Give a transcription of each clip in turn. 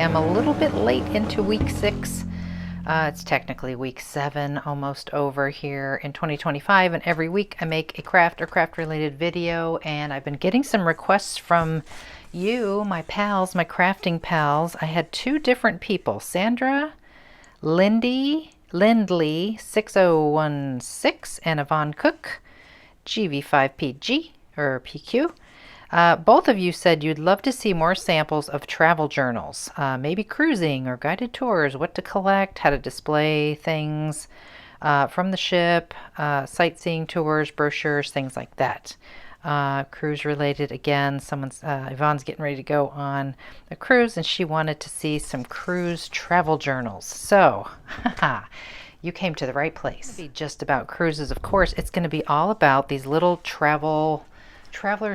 am a little bit late into week 6. It's technically week 7, almost over here in 2025, and every week I make a craft or craft related video, and I've been getting some requests from you, my pals, my crafting pals. I had 2 different people, Sandra Lindley 6016 and Yvonne Cook GV5PG or PQ. Both of you said you'd love to see more samples of travel journals, maybe cruising or guided tours, what to collect, how to display things from the ship, sightseeing tours, brochures, things like that. Cruise related, again, Yvonne's getting ready to go on a cruise and she wanted to see some cruise travel journals. So, you came to the right place. It's going to be just about cruises, of course. It's going to be all about these little traveler's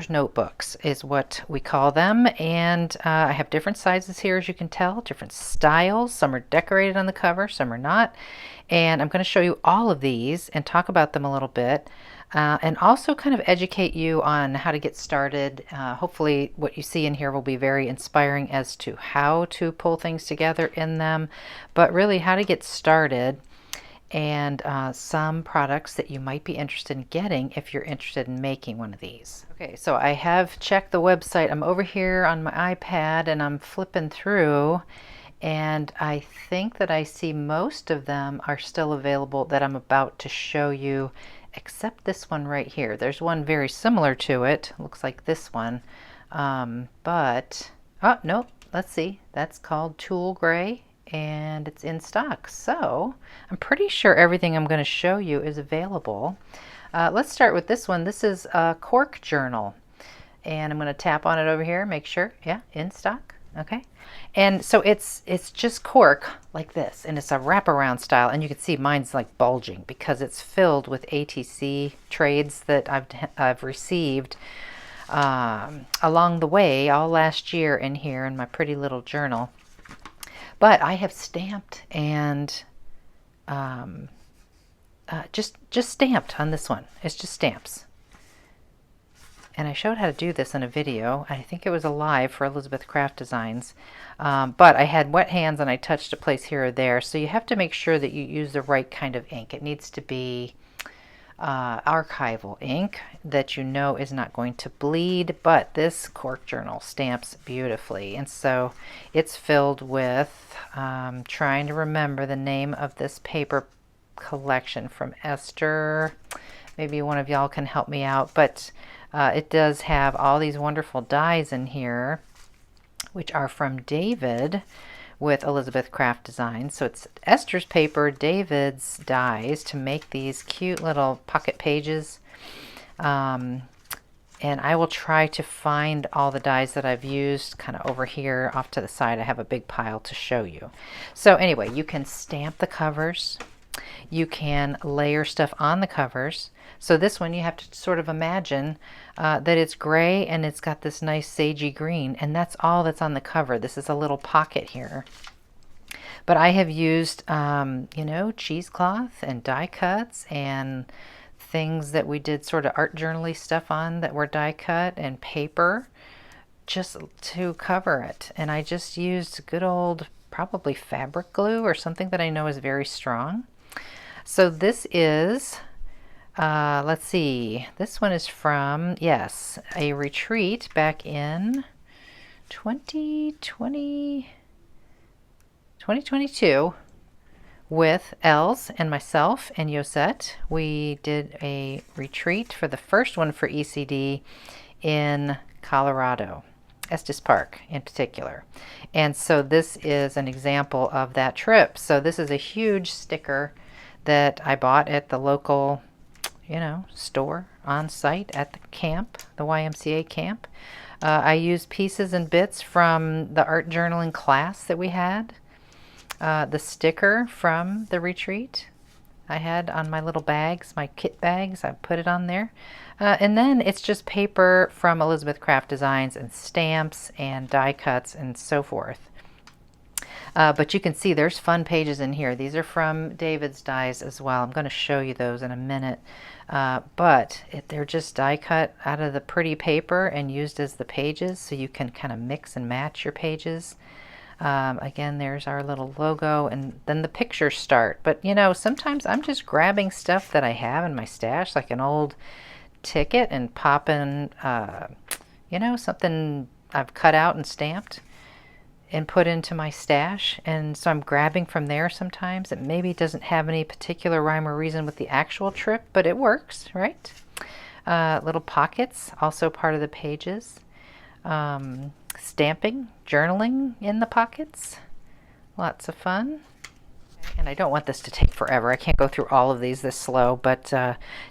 notebooks is what we call them, and I have different sizes here, as you can tell, different styles. Some are decorated on the cover, some are not, and I'm going to show you all of these and talk about them a little bit, and also kind of educate you on how to get started. Hopefully what you see in here will be very inspiring as to how to pull things together in them, but really how to get started, and some products that you might be interested in getting if you're interested in making one of these. Okay, so I have checked the website. I'm over here on my iPad and I'm flipping through, and I think that I see most of them are still available that I'm about to show you, except this one right here. There's one very similar to it. Looks like this one, but oh no, let's see, that's called Tool Gray, and it's in stock. So I'm pretty sure everything I'm going to show you is available. Let's start with this one. This is a Cork journal, and I'm going to tap on it over here, make sure, yeah, in stock. Okay, and so it's just cork like this, and it's a wraparound style, and you can see mine's like bulging because it's filled with ATC trades that I've received along the way all last year in here in my pretty little journal. But I have stamped and just stamped on this one. It's just stamps. And I showed how to do this in a video. I think it was a live for Elizabeth Craft Designs. But I had wet hands and I touched a place here or there. So you have to make sure that you use the right kind of ink. It needs to be archival ink that you know is not going to bleed, but this Cork journal stamps beautifully, and so it's filled with trying to remember the name of this paper collection from Esther. Maybe one of y'all can help me out, but it does have all these wonderful dies in here, which are from David with Elizabeth Craft Designs. So it's Esther's paper, David's dies to make these cute little pocket pages. And I will try to find all the dies that I've used kind of over here off to the side. I have a big pile to show you. So anyway, you can stamp the covers. You can layer stuff on the covers. So this one you have to sort of imagine that it's gray and it's got this nice sagey green, and that's all that's on the cover. This is a little pocket here. But I have used, you know, cheesecloth and die cuts and things that we did sort of art journal-y stuff on that were die cut, and paper just to cover it. And I just used good old probably fabric glue or something that I know is very strong. So this is, let's see, this one is from, yes, a retreat back in 2022 with Els and myself and Yosette. We did a retreat for the first one for ECD in Colorado, Estes Park in particular. And so this is an example of that trip. So this is a huge sticker that I bought at the local, you know, store on site at the camp, the YMCA camp. I used pieces and bits from the art journaling class that we had. The sticker from the retreat I had on my little bags, my kit bags. I put it on there. And then it's just paper from Elizabeth Craft Designs and stamps and die cuts and so forth. But you can see there's fun pages in here. These are from David's dies as well. I'm going to show you those in a minute. But they're just die cut out of the pretty paper and used as the pages, so you can kind of mix and match your pages. Again, there's our little logo, and then the pictures start. But you know, sometimes I'm just grabbing stuff that I have in my stash, like an old ticket, and popping, you know, something I've cut out and stamped and put into my stash. And so I'm grabbing from there sometimes. It maybe doesn't have any particular rhyme or reason with the actual trip, but it works, right? Little pockets, also part of the pages. Stamping, journaling in the pockets. Lots of fun. And I don't want this to take forever. I can't go through all of these this slow, but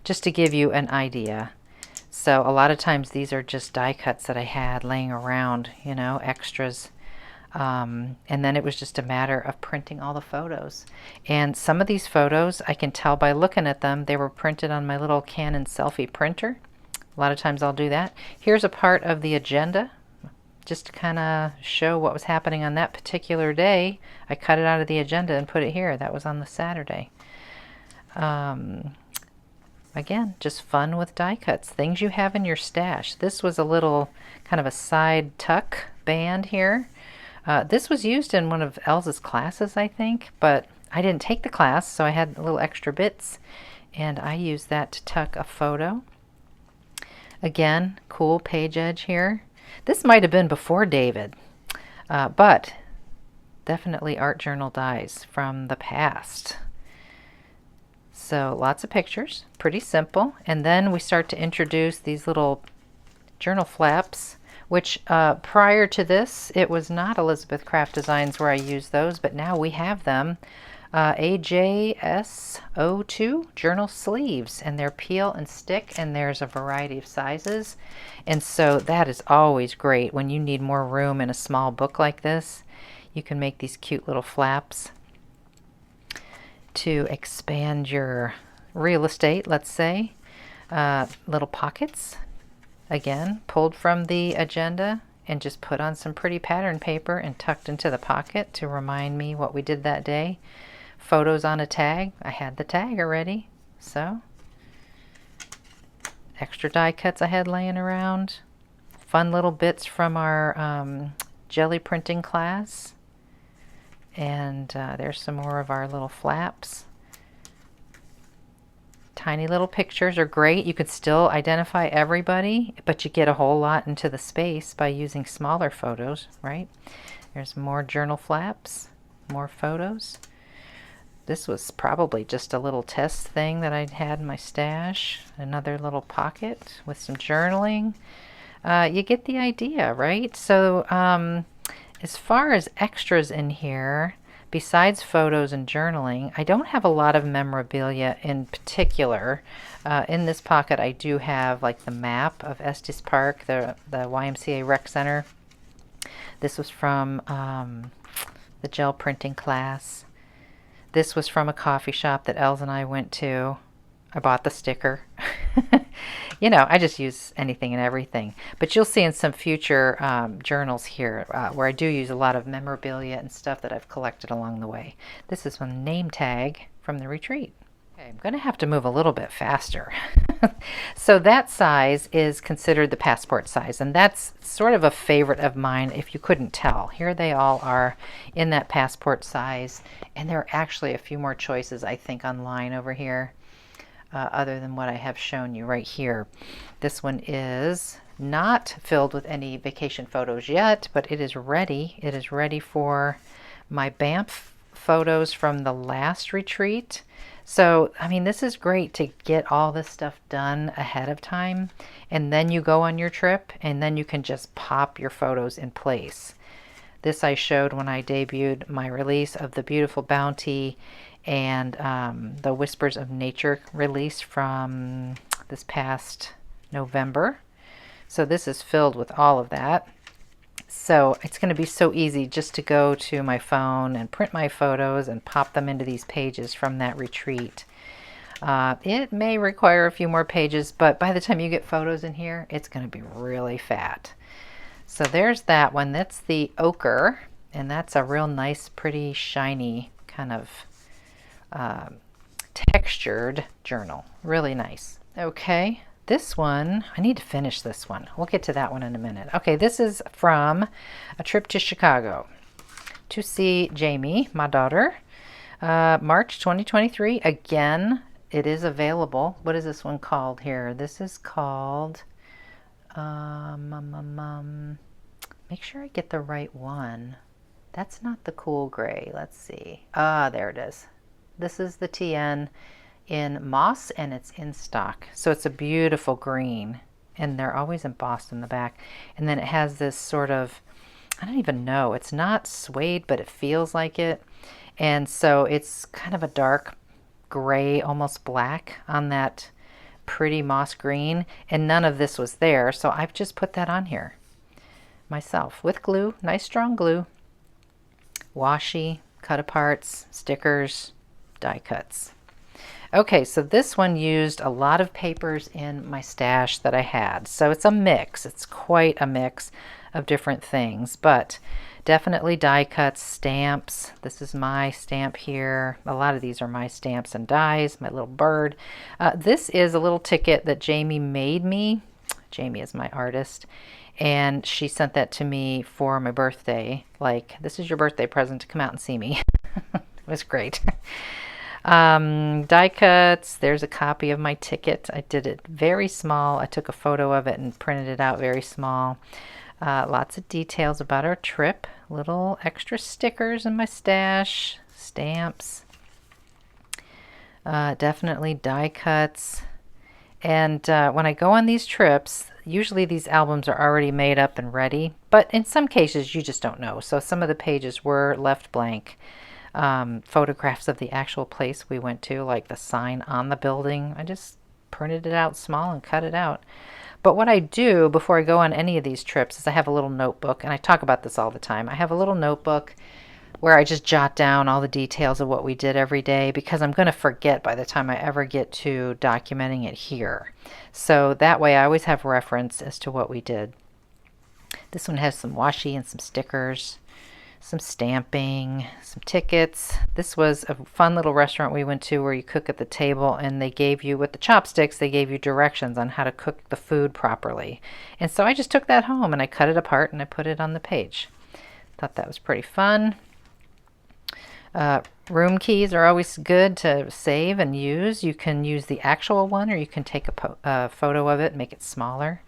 just to give you an idea. So a lot of times these are just die cuts that I had laying around, you know, extras. And then it was just a matter of printing all the photos. And some of these photos, I can tell by looking at them, they were printed on my little Canon selfie printer. A lot of times I'll do that. Here's a part of the agenda, just to kind of show what was happening on that particular day. I cut it out of the agenda and put it here. That was on the Saturday. Again, just fun with die cuts, things you have in your stash. This was a little kind of a side tuck band here. This was used in one of Elsa's classes, I think, but I didn't take the class, so I had little extra bits, and I used that to tuck a photo. Again, cool page edge here. This might have been before David, but definitely art journal dies from the past. So lots of pictures, pretty simple. And then we start to introduce these little journal flaps, which prior to this, it was not Elizabeth Craft Designs where I used those, but now we have them. AJS02 journal sleeves, and they're peel and stick, and there's a variety of sizes. And so that is always great when you need more room in a small book like this. You can make these cute little flaps to expand your real estate, let's say. Little pockets, again, pulled from the agenda and just put on some pretty pattern paper and tucked into the pocket to remind me what we did that day. Photos on a tag. I had the tag already, so extra die cuts I had laying around. Fun little bits from our jelly printing class. And there's some more of our little flaps. Tiny little pictures are great. You could still identify everybody, but you get a whole lot into the space by using smaller photos, right? There's more journal flaps, more photos. This was probably just a little test thing that I had in my stash. Another little pocket with some journaling. You get the idea, right? So as far as extras in here, besides photos and journaling, I don't have a lot of memorabilia in particular. In this pocket, I do have like the map of Estes Park, the YMCA Rec Center. This was from the gel printing class. This was from a coffee shop that Els and I went to. I bought the sticker. You know, I just use anything and everything. But you'll see in some future journals here where I do use a lot of memorabilia and stuff that I've collected along the way. This is one name tag from the retreat. Okay, I'm going to have to move a little bit faster. So that size is considered the passport size, and that's sort of a favorite of mine if you couldn't tell. Here they all are in that passport size, and there are actually a few more choices I think online over here. Other than what I have shown you right here. This one is not filled with any vacation photos yet, but it is ready. It is ready for my Banff photos from the last retreat. So, I mean, this is great to get all this stuff done ahead of time, and then you go on your trip, and then you can just pop your photos in place. This I showed when I debuted my release of the Beautiful Bounty and the Whispers of Nature release from this past November. So this is filled with all of that. So it's going to be so easy just to go to my phone and print my photos and pop them into these pages from that retreat. It may require a few more pages, but by the time you get photos in here, it's going to be really fat. So there's that one. That's the ochre, and that's a real nice, pretty, shiny kind of textured journal. Really nice. Okay, this one, I need to finish this one. We'll get to that one in a minute. Okay, this is from a trip to Chicago. to see Jamie, my daughter. March 2023. Again, it is available. What is this one called here? This is called, make sure I get the right one. That's not the cool gray. Let's see. There it is. This is the TN in moss, and it's in stock. So it's a beautiful green, and they're always embossed in the back. And then it has this sort of, I don't even know, it's not suede, but it feels like it. And so it's kind of a dark gray, almost black on that pretty moss green, and none of this was there, so I've just put that on here myself with glue, nice strong glue, washi, cut aparts, stickers, die cuts. Okay, so this one used a lot of papers in my stash that I had, so it's a mix. It's quite a mix of different things, but definitely die cuts, stamps. This is my stamp here. A lot of these are my stamps and dies, my little bird. This is a little ticket that Jamie made me. Jamie is my artist, and she sent that to me for my birthday. Like, this is your birthday present to come out and see me. It was great. Die cuts, there's a copy of my ticket. I did it very small. I took a photo of it and printed it out very small. Lots of details about our trip. Little extra stickers in my stash. Stamps. Definitely die cuts. And when I go on these trips, usually these albums are already made up and ready. But in some cases, you just don't know. So some of the pages were left blank. Photographs of the actual place we went to, like the sign on the building. I just printed it out small and cut it out. But what I do before I go on any of these trips is I have a little notebook, and I talk about this all the time. I have a little notebook where I just jot down all the details of what we did every day, because I'm going to forget by the time I ever get to documenting it here. So that way I always have reference as to what we did. This one has some washi and some stickers, some stamping, some tickets. This was a fun little restaurant we went to where you cook at the table, and they gave you, with the chopsticks, they gave you directions on how to cook the food properly. And so I just took that home and I cut it apart and I put it on the page. Thought that was pretty fun. Room keys are always good to save and use. You can use the actual one, or you can take a photo of it and make it smaller.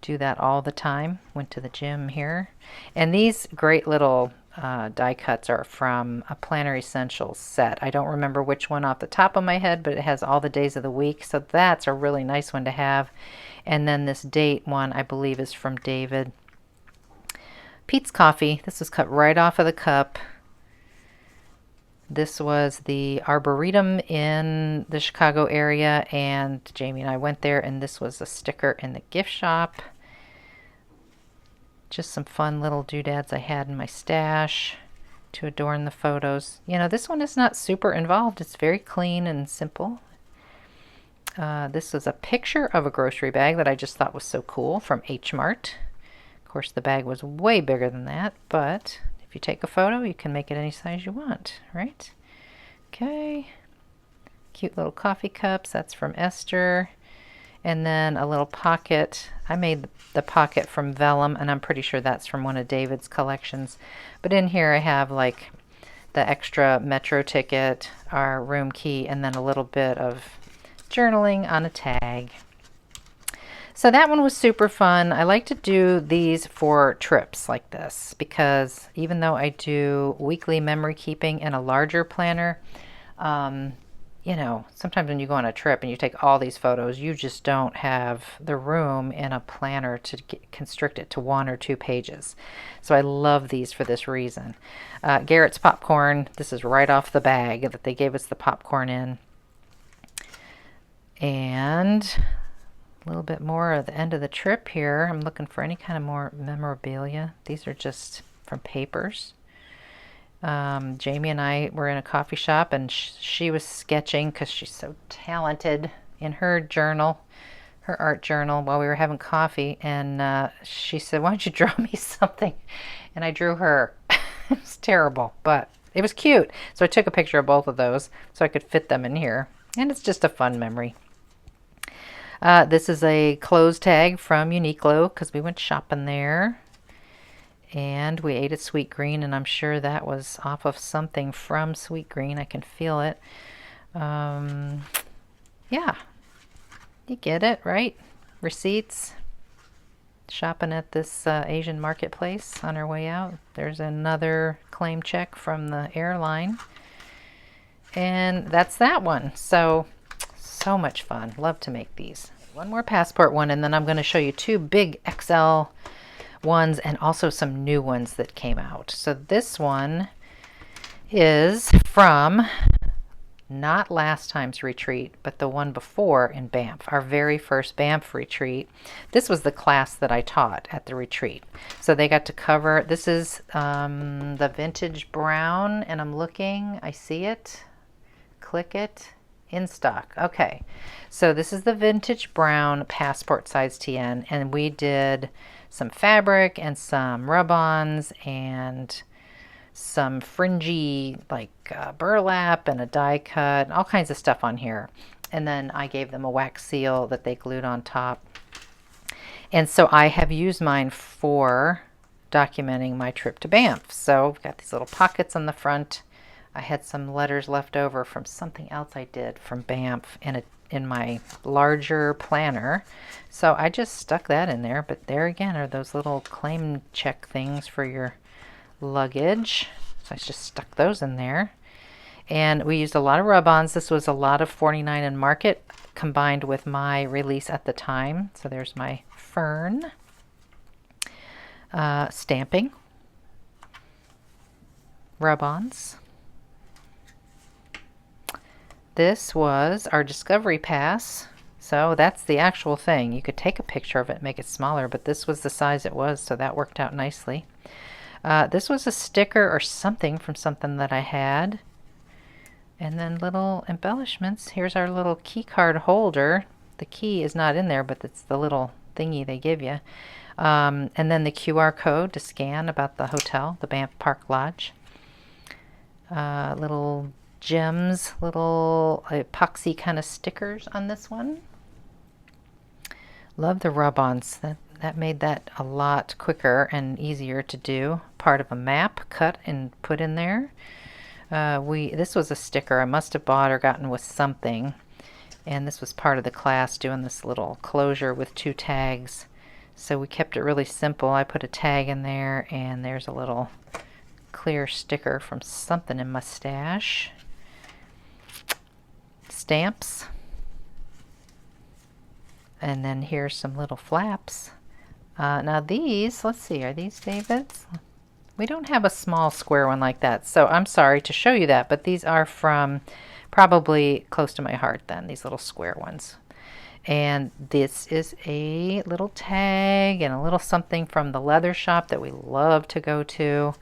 Do that all the time. Went to the gym here. And these great little die cuts are from a Planner Essentials set. I don't remember which one off the top of my head, but it has all the days of the week, so that's a really nice one to have. And then this date one, I believe, is from David. Pete's Coffee. This was cut right off of the cup. This was the Arboretum in the Chicago area, and Jamie and I went there, and this was a sticker in the gift shop. Just some fun little doodads I had in my stash to adorn the photos. You know, this one is not super involved. It's very clean and simple. This was a picture of a grocery bag that I just thought was so cool from H Mart. Of course, the bag was way bigger than that, but if you take a photo, you can make it any size you want, right? Okay. Cute little coffee cups. That's from Esther. And then a little pocket. I made the pocket from vellum, and I'm pretty sure that's from one of David's collections. But in here I have like the extra metro ticket, our room key, and then a little bit of journaling on a tag. So that one was super fun. I like to do these for trips like this, because even though I do weekly memory keeping in a larger planner, you know, sometimes when you go on a trip and you take all these photos, you just don't have the room in a planner to constrict it to 1 or 2 pages. So I love these for this reason. Garrett's popcorn. This is right off the bag that they gave us the popcorn in. And a little bit more at the end of the trip here. I'm looking for any kind of more memorabilia. These are just from papers. Jamie and I were in a coffee shop, and she was sketching because she's so talented in her journal, her art journal, while we were having coffee. And she said, "Why don't you draw me something?" And I drew her. It was terrible, but it was cute. So I took a picture of both of those so I could fit them in here. And it's just a fun memory. This is a clothes tag from Uniqlo because we went shopping there. And we ate at Sweet Green, and I'm sure that was off of something from Sweet Green. I can feel it. Yeah, you get it, right? Receipts. Shopping at this Asian marketplace on our way out. There's another claim check from the airline. And that's that one. So much fun. Love to make these. One more passport one, and then I'm going to show you two big XL ones and also some new ones that came out. So this one is from not last time's retreat, but the one before in Banff, our very first Banff retreat. This was the class that I taught at the retreat. So they got to cover, this is the vintage brown, and I'm looking, I see it, click it, in stock. Okay, so this is the vintage brown passport size TN, and we did some fabric and some rub-ons and some fringy like burlap and a die cut, all kinds of stuff on here. And then I gave them a wax seal that they glued on top. And so I have used mine for documenting my trip to Banff. So I've got these little pockets on the front. I had some letters left over from something else I did from Banff in my larger planner. So I just stuck that in there. But there again are those little claim check things for your luggage. So I just stuck those in there. And we used a lot of rub-ons. This was a lot of 49 and Market combined with my release at the time. So there's my fern. Stamping. Rub-ons. This was our Discovery Pass. So that's the actual thing. You could take a picture of it and make it smaller, but this was the size it was, so that worked out nicely. This was a sticker or something from something that I had. And then little embellishments. Here's our little key card holder. The key is not in there, but it's the little thingy they give you. And then the QR code to scan about the hotel, the Banff Park Lodge. Little gems, little epoxy kind of stickers on this one. Love the rub-ons. That made that a lot quicker and easier to do. Part of a map cut and put in there. This was a sticker I must have bought or gotten with something, and this was part of the class doing this little closure with 2 tags. So we kept it really simple. I put a tag in there, and there's a little clear sticker from something in my stash. Stamps. And then here's some little flaps. Now these, let's see, are these David's? We don't have a small square one like that, so I'm sorry to show you that, but these are from probably close to my heart then, these little square ones. And this is a little tag and a little something from the leather shop that we love to go to.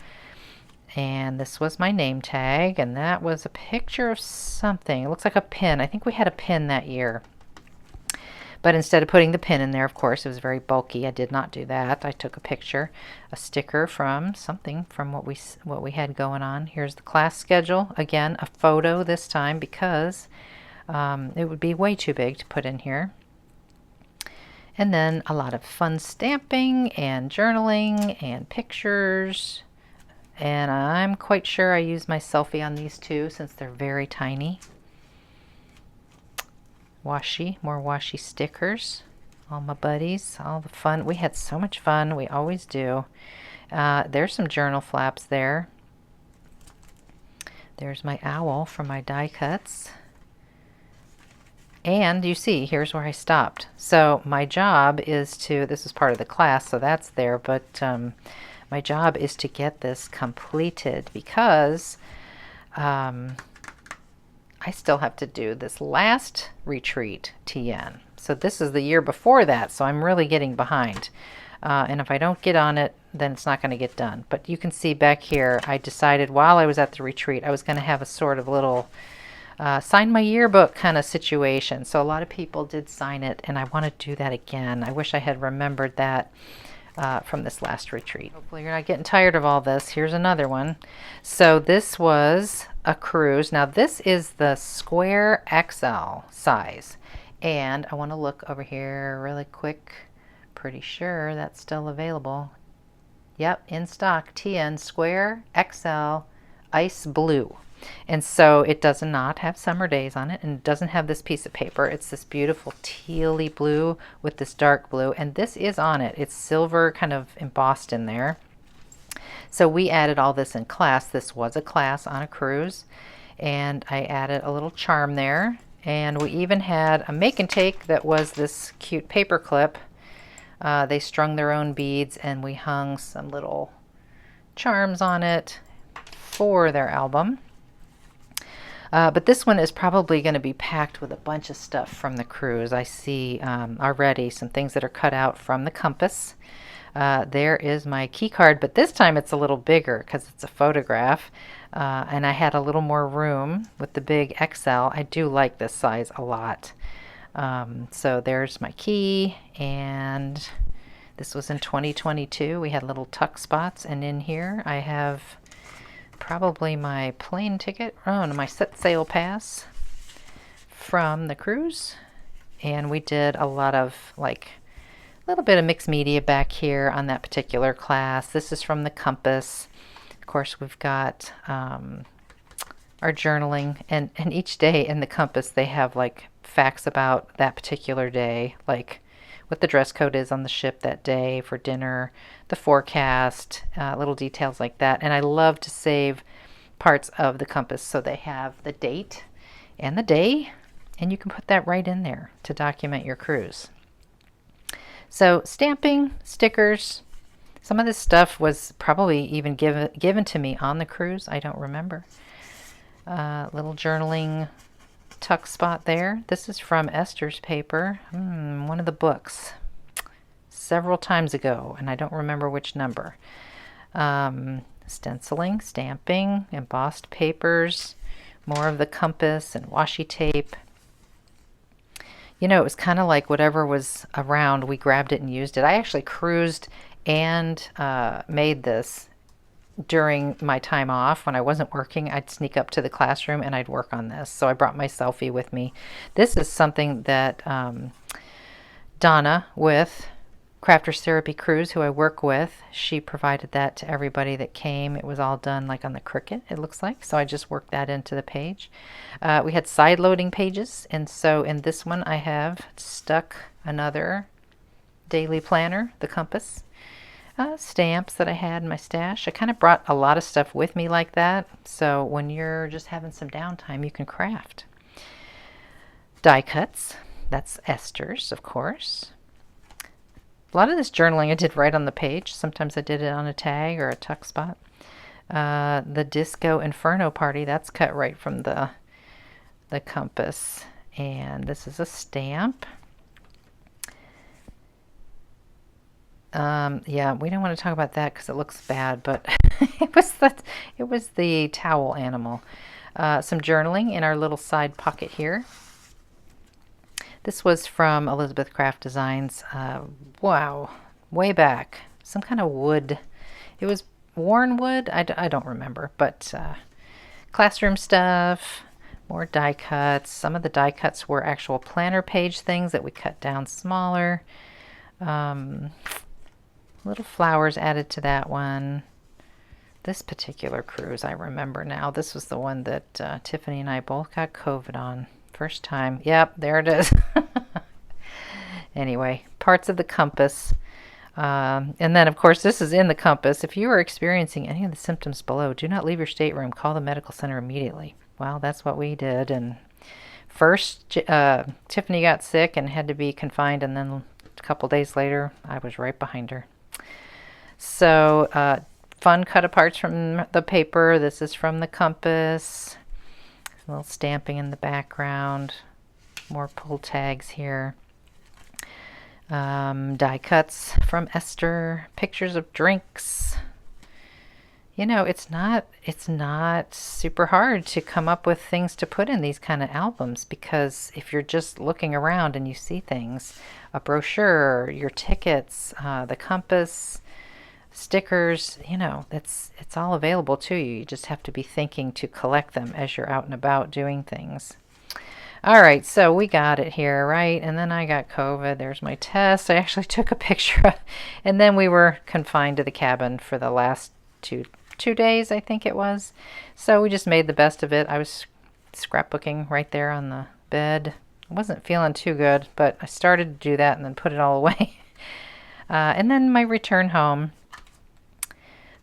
And this was my name tag, and that was a picture of something. It looks like a pin. I think we had a pin that year. But instead of putting the pin in there, of course, it was very bulky. I did not do that. I took a picture, a sticker from something from what we had going on. Here's the class schedule. Again, a photo this time because it would be way too big to put in here. And then a lot of fun stamping and journaling and pictures. And I'm quite sure I used my selfie on these two since they're very tiny. Washi, more washi stickers. All my buddies, all the fun. We had so much fun. We always do. There's some journal flaps there. There's my owl from my die cuts. And you see, here's where I stopped. So my job is to, this is part of the class, so that's there, but my job is to get this completed because I still have to do this last retreat TN. So this is the year before that, so I'm really getting behind. And if I don't get on it, then it's not going to get done. But you can see back here, I decided while I was at the retreat, I was going to have a sort of little sign my yearbook kind of situation. So a lot of people did sign it, and I want to do that again. I wish I had remembered that from this last retreat. Hopefully you're not getting tired of all this. Here's another one. So this was a cruise. Now this is the square XL size. And I want to look over here really quick. Pretty sure that's still available. Yep, in stock, TN Square XL Ice Blue. And so it does not have summer days on it, and it doesn't have this piece of paper. It's this beautiful tealy blue with this dark blue, and this is on it. It's silver kind of embossed in there. So we added all this in class. This was a class on a cruise, and I added a little charm there. And we even had a make and take that was this cute paper clip. They strung their own beads, and we hung some little charms on it for their album. But this one is probably going to be packed with a bunch of stuff from the cruise. I see already some things that are cut out from the compass. There is my key card, but this time it's a little bigger because it's a photograph. And I had a little more room with the big XL. I do like this size a lot. So there's my key, and this was in 2022. We had little tuck spots, and in here I have probably my plane ticket, oh, no, my set sail pass from the cruise. And we did a lot of like a little bit of mixed media back here on that particular class. This is from the compass. Of course, we've got our journaling, and each day in the compass they have like facts about that particular day, like what the dress code is on the ship that day for dinner, the forecast, little details like that. And I love to save parts of the compass so they have the date and the day, and you can put that right in there to document your cruise. So stamping, stickers, some of this stuff was probably even given to me on the cruise. I don't remember. Little journaling tuck spot there. This is from Esther's paper, one of the books, several times ago, and I don't remember which number. Stenciling, stamping, embossed papers, more of the compass and washi tape. You know, it was kind of like whatever was around, we grabbed it and used it. I actually cruised and made this during my time off. When I wasn't working, I'd sneak up to the classroom and I'd work on this. So I brought my selfie with me. This is something that Donna with Crafters Therapy Cruise, who I work with, she provided that to everybody that came. It was all done like on the Cricut, it looks like. So I just worked that into the page. We had side loading pages, and so in this one I have stuck another daily planner, the compass. Stamps that I had in my stash. I kind of brought a lot of stuff with me like that, so when you're just having some downtime, you can craft. Die cuts, that's Esther's, of course. A lot of this journaling I did right on the page. Sometimes I did it on a tag or a tuck spot. The Disco Inferno Party, that's cut right from the compass. And this is a stamp. Yeah, we don't want to talk about that because it looks bad, but it was the towel animal. Some journaling in our little side pocket here. This was from Elizabeth Craft Designs. Wow, way back. Some kind of wood. It was worn wood. I don't remember, but classroom stuff. More die cuts. Some of the die cuts were actual planner page things that we cut down smaller. Little flowers added to that one. This particular cruise, I remember now. This was the one that Tiffany and I both got COVID on. First time. Yep, there it is. Anyway, parts of the compass. And then, of course, this is in the compass. If you are experiencing any of the symptoms below, do not leave your stateroom. Call the medical center immediately. Well, that's what we did. And first, Tiffany got sick and had to be confined, and then a couple days later, I was right behind her. So, fun cut-aparts from the paper. This is from the compass. A little stamping in the background. More pull tags here. Die cuts from Esther. Pictures of drinks. You know, it's not super hard to come up with things to put in these kind of albums, because if you're just looking around and you see things, a brochure, your tickets, the compass, stickers, you know, it's all available to you. You just have to be thinking to collect them as you're out and about doing things. All right, so we got it here, right? And then I got COVID. There's my test. I actually took a picture of, and then we were confined to the cabin for the last two days, I think it was. So we just made the best of it. I was scrapbooking right there on the bed. I wasn't feeling too good, but I started to do that and then put it all away. And then my return home.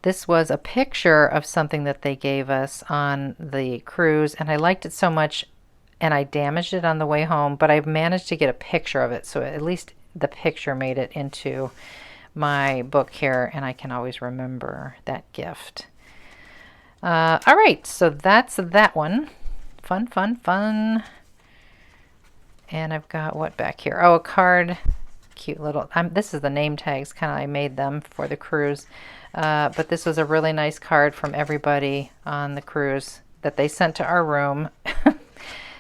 This was a picture of something that they gave us on the cruise, and I liked it so much, and I damaged it on the way home, but I managed to get a picture of it, so at least the picture made it into my book here, and I can always remember that gift. All right, so that's that one. Fun, fun, fun. And I've got what back here? Oh, a card. Cute little, this is the name tags, kind of, I made them for the cruise. But this was a really nice card from everybody on the cruise that they sent to our room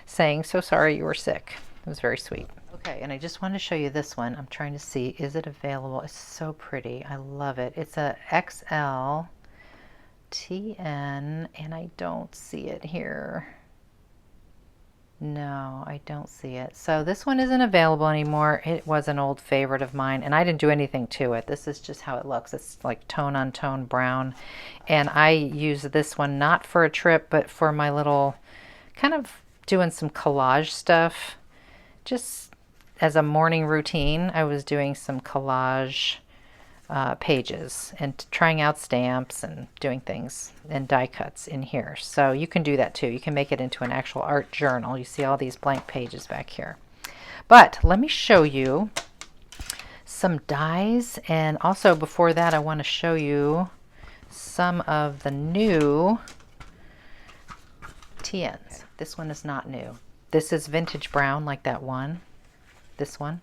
saying, so sorry you were sick. It was very sweet. Okay, and I just wanted to show you this one. I'm trying to see, is it available? It's so pretty. I love it. It's a XL TN, and I don't see it here. No, I don't see it. So this one isn't available anymore. It was an old favorite of mine, and I didn't do anything to it. This is just how it looks. It's like tone on tone brown. And I use this one not for a trip, but for my little, kind of doing some collage stuff. Just as a morning routine, I was doing some collage pages and trying out stamps and doing things and die cuts in here. So you can do that too. You can make it into an actual art journal. You see all these blank pages back here. But let me show you some dies, and also before that I want to show you some of the new TNs. This one is not new. This is vintage brown like that one. This one.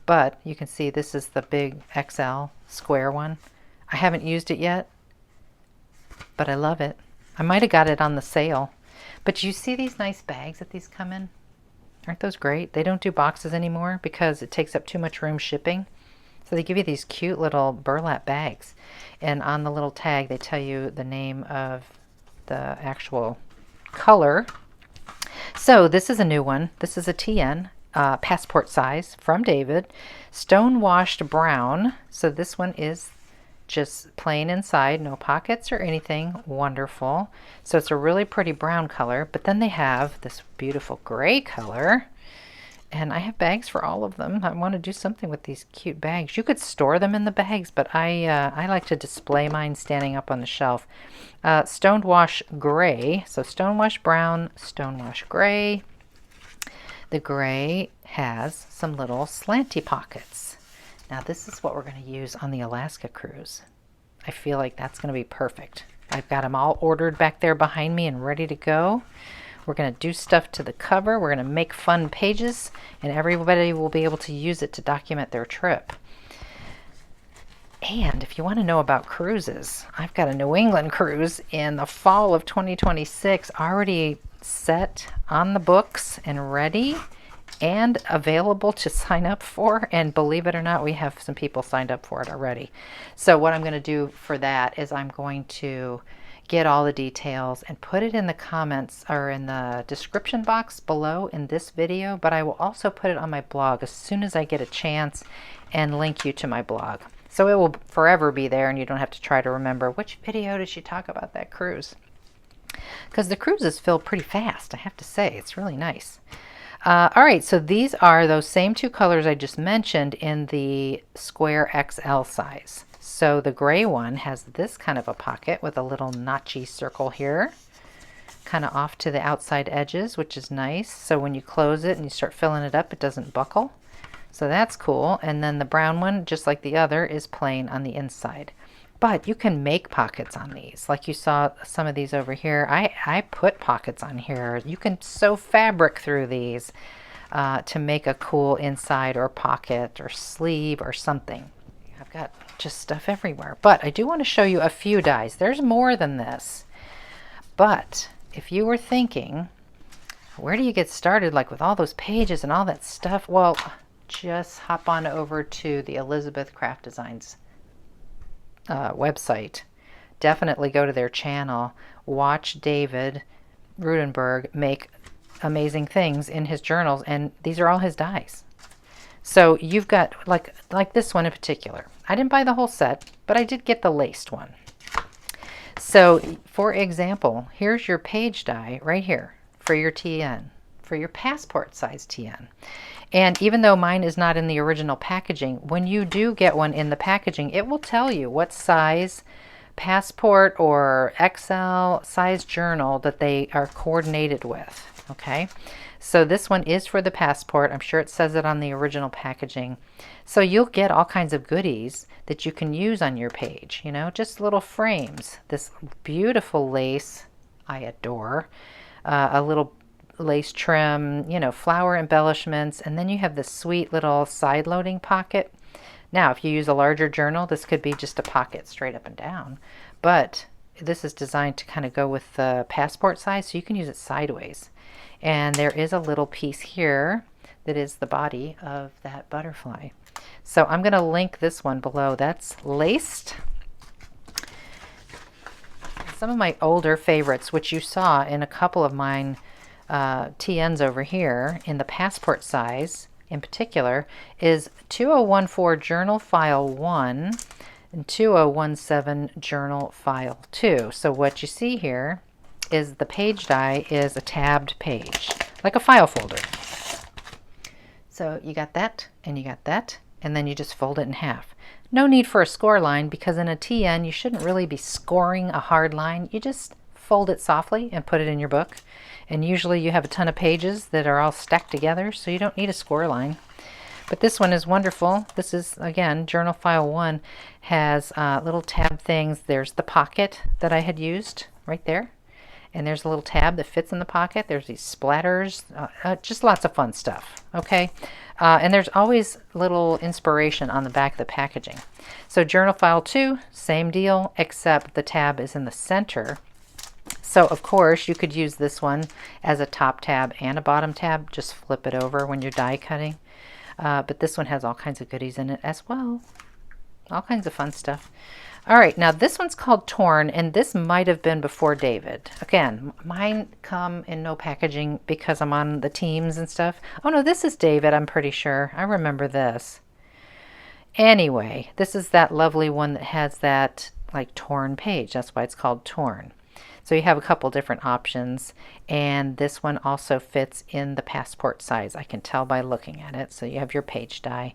But you can see this is the big XL square one. I haven't used it yet, but I love it. I might have got it on the sale. But you see these nice bags that these come in? Aren't those great? They don't do boxes anymore because it takes up too much room shipping. So they give you these cute little burlap bags. And on the little tag they tell you the name of the actual color. So this is a new one. This is a TN. Passport size from David, stone washed brown. So this one is just plain inside, no pockets or anything. Wonderful. So it's a really pretty brown color, but then they have this beautiful gray color, and I have bags for all of them. I want to do something with these cute bags. You could store them in the bags, but I like to display mine standing up on the shelf. Stone wash gray. So stone wash brown, stone wash gray. The gray has some little slanty pockets. Now this is what we're going to use on the Alaska cruise. I feel like that's going to be perfect. I've got them all ordered back there behind me and ready to go. We're going to do stuff to the cover. We're going to make fun pages, and everybody will be able to use it to document their trip. And if you want to know about cruises, I've got a New England cruise in the fall of 2026 already set on the books and ready and available to sign up for, and believe it or not, we have some people signed up for it already. So what I'm going to do for that is I'm going to get all the details and put it in the comments or in the description box below in this video, but I will also put it on my blog as soon as I get a chance and link you to my blog. So it will forever be there, and you don't have to try to remember which video did she talk about that cruise. Because the cruises fill pretty fast, I have to say. It's really nice. All right, so these are those same two colors I just mentioned in the square XL size. So the gray one has this kind of a pocket with a little notchy circle here, kind of off to the outside edges, which is nice. So when you close it and you start filling it up, it doesn't buckle. So that's cool. And then the brown one, just like the other, is plain on the inside. But you can make pockets on these. Like you saw some of these over here. I put pockets on here. You can sew fabric through these to make a cool inside or pocket or sleeve or something. I've got just stuff everywhere. But I do want to show you a few dies. There's more than this. But if you were thinking, where do you get started, like with all those pages and all that stuff? Well, just hop on over to the Elizabeth Craft Designs website. Definitely go to their channel. Watch David Rudenberg make amazing things in his journals, and these are all his dies. So you've got like this one in particular. I didn't buy the whole set, but I did get the laced one. So for example, here's your page die right here for your TN, for your passport size TN. And even though mine is not in the original packaging, when you do get one in the packaging, it will tell you what size passport or XL size journal that they are coordinated with. Okay, so this one is for the passport. I'm sure it says it on the original packaging. So you'll get all kinds of goodies that you can use on your page, you know, just little frames. This beautiful lace, I adore. A little lace trim, you know, flower embellishments, and then you have this sweet little side loading pocket. Now, if you use a larger journal, this could be just a pocket straight up and down, but this is designed to kind of go with the passport size, so you can use it sideways. And there is a little piece here that is the body of that butterfly. So I'm going to link this one below. That's laced. Some of my older favorites, which you saw in a couple of mine TNs over here in the passport size in particular, is 2014 Journal File 1 and 2017 Journal File 2. So what you see here is the page die is a tabbed page, like a file folder. So you got that, and you got that, and then you just fold it in half. No need for a score line, because in a TN you shouldn't really be scoring a hard line. You just fold it softly and put it in your book. And usually you have a ton of pages that are all stacked together, so you don't need a score line. But this one is wonderful. This is, again, Journal File 1 has little tab things. There's the pocket that I had used right there. And there's a little tab that fits in the pocket. There's these splatters, just lots of fun stuff, okay? And there's always little inspiration on the back of the packaging. So Journal File 2, same deal, except the tab is in the center. So of course you could use this one as a top tab and a bottom tab. Just flip it over when you're die cutting. But this one has all kinds of goodies in it as well. All kinds of fun stuff. All right, now this one's called Torn, and this might have been before David. Again, mine come in no packaging because I'm on the teams and stuff. Oh no, this is David, I'm pretty sure. I remember this. Anyway, this is that lovely one that has that like torn page. That's why it's called Torn. So you have a couple different options, and this one also fits in the passport size. I can tell by looking at it. So you have your page die,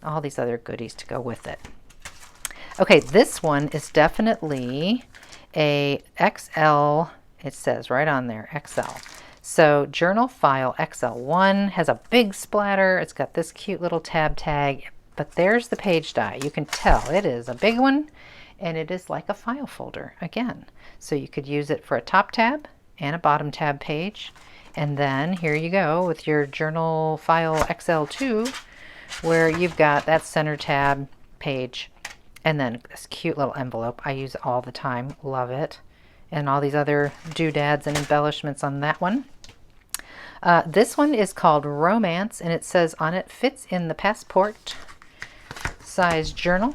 all these other goodies to go with it. Okay, this one is definitely a XL. It says right on there, XL. So Journal File XL1 has a big splatter. It's got this cute little tab tag, but there's the page die. You can tell it is a big one, and it is like a file folder again. So you could use it for a top tab and a bottom tab page. And then here you go with your Journal File XL2, where you've got that center tab page. And then this cute little envelope. I use it all the time. Love it. And all these other doodads and embellishments on that one. This one is called Romance, and it says on it, fits in the passport size journal.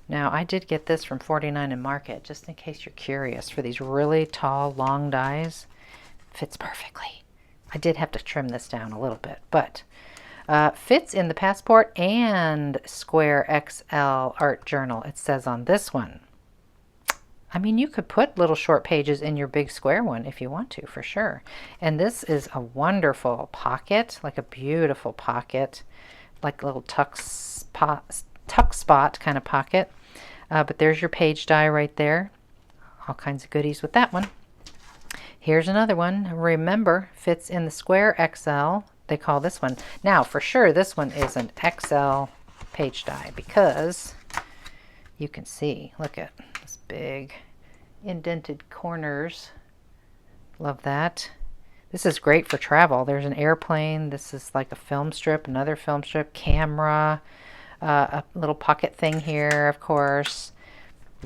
Now, I did get this from 49 and Market, just in case you're curious, for these really tall, long dies. Fits perfectly. I did have to trim this down a little bit, but fits in the passport and square XL art journal, it says on this one. I mean, you could put little short pages in your big square one if you want to, for sure. And this is a wonderful pocket, like a beautiful pocket, like a little tuck spot kind of pocket. But there's your page die right there. All kinds of goodies with that one. Here's another one. Remember, fits in the square XL. They call this one. Now, for sure, this one is an XL page die because you can see, look at this big indented corners. Love that. This is great for travel. There's an airplane. This is like a film strip, another film strip, camera, a little pocket thing here, of course.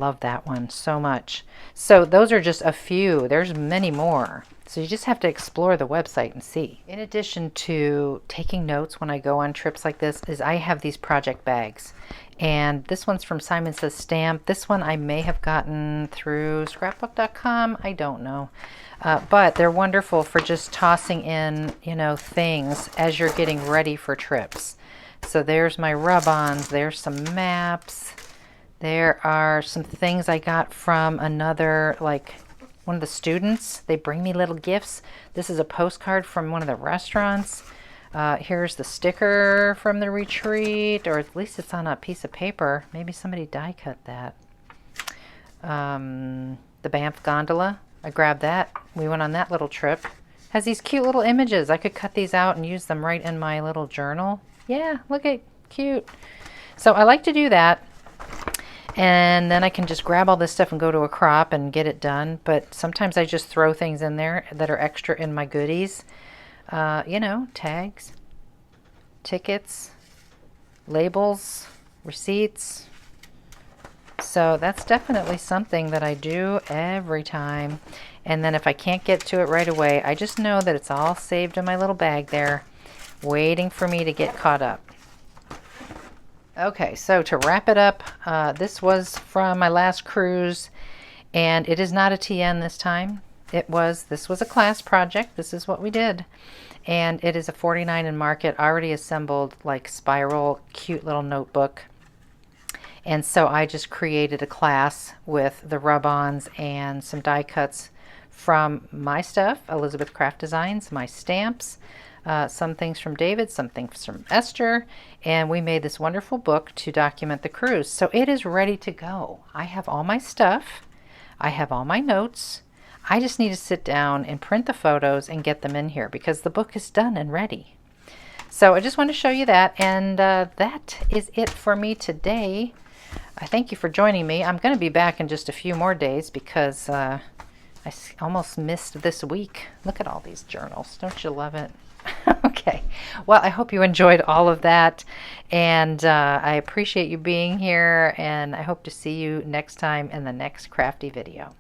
Love that one so much. So those are just a few. There's many more. So you just have to explore the website and see. In addition to taking notes when I go on trips like this, is I have these project bags. And this one's from Simon Says Stamp. This one I may have gotten through scrapbook.com. I don't know. But they're wonderful for just tossing in, you know, things as you're getting ready for trips. So there's my rub-ons. There's some maps. There are some things I got from another, like one of the students. They bring me little gifts. This is a postcard from one of the restaurants. Here's the sticker from the retreat, or at least it's on a piece of paper. Maybe somebody die cut that. The Banff gondola. I grabbed that. We went on that little trip. Has these cute little images. I could cut these out and use them right in my little journal. Yeah, look at cute. So I like to do that. And then I can just grab all this stuff and go to a crop and get it done. But sometimes I just throw things in there that are extra in my goodies. You know, tags, tickets, labels, receipts. So that's definitely something that I do every time. And then if I can't get to it right away, I just know that it's all saved in my little bag there, waiting for me to get caught up. Okay, so to wrap it up, this was from my last cruise, and it is not a TN this time. This was a class project. This is what we did. And it is a 49 in market, already assembled, like spiral, cute little notebook. And so I just created a class with the rub-ons and some die cuts from my stuff, Elizabeth Craft Designs, my stamps, some things from David, some things from Esther, and we made this wonderful book to document the cruise. So it is ready to go. I have all my stuff. I have all my notes. I just need to sit down and print the photos and get them in here because the book is done and ready. So I just want to show you that, and that is it for me today. I thank you for joining me. I'm going to be back in just a few more days because I almost missed this week. Look at all these journals. Don't you love it? Okay. Well, I hope you enjoyed all of that, and I appreciate you being here, and I hope to see you next time in the next crafty video.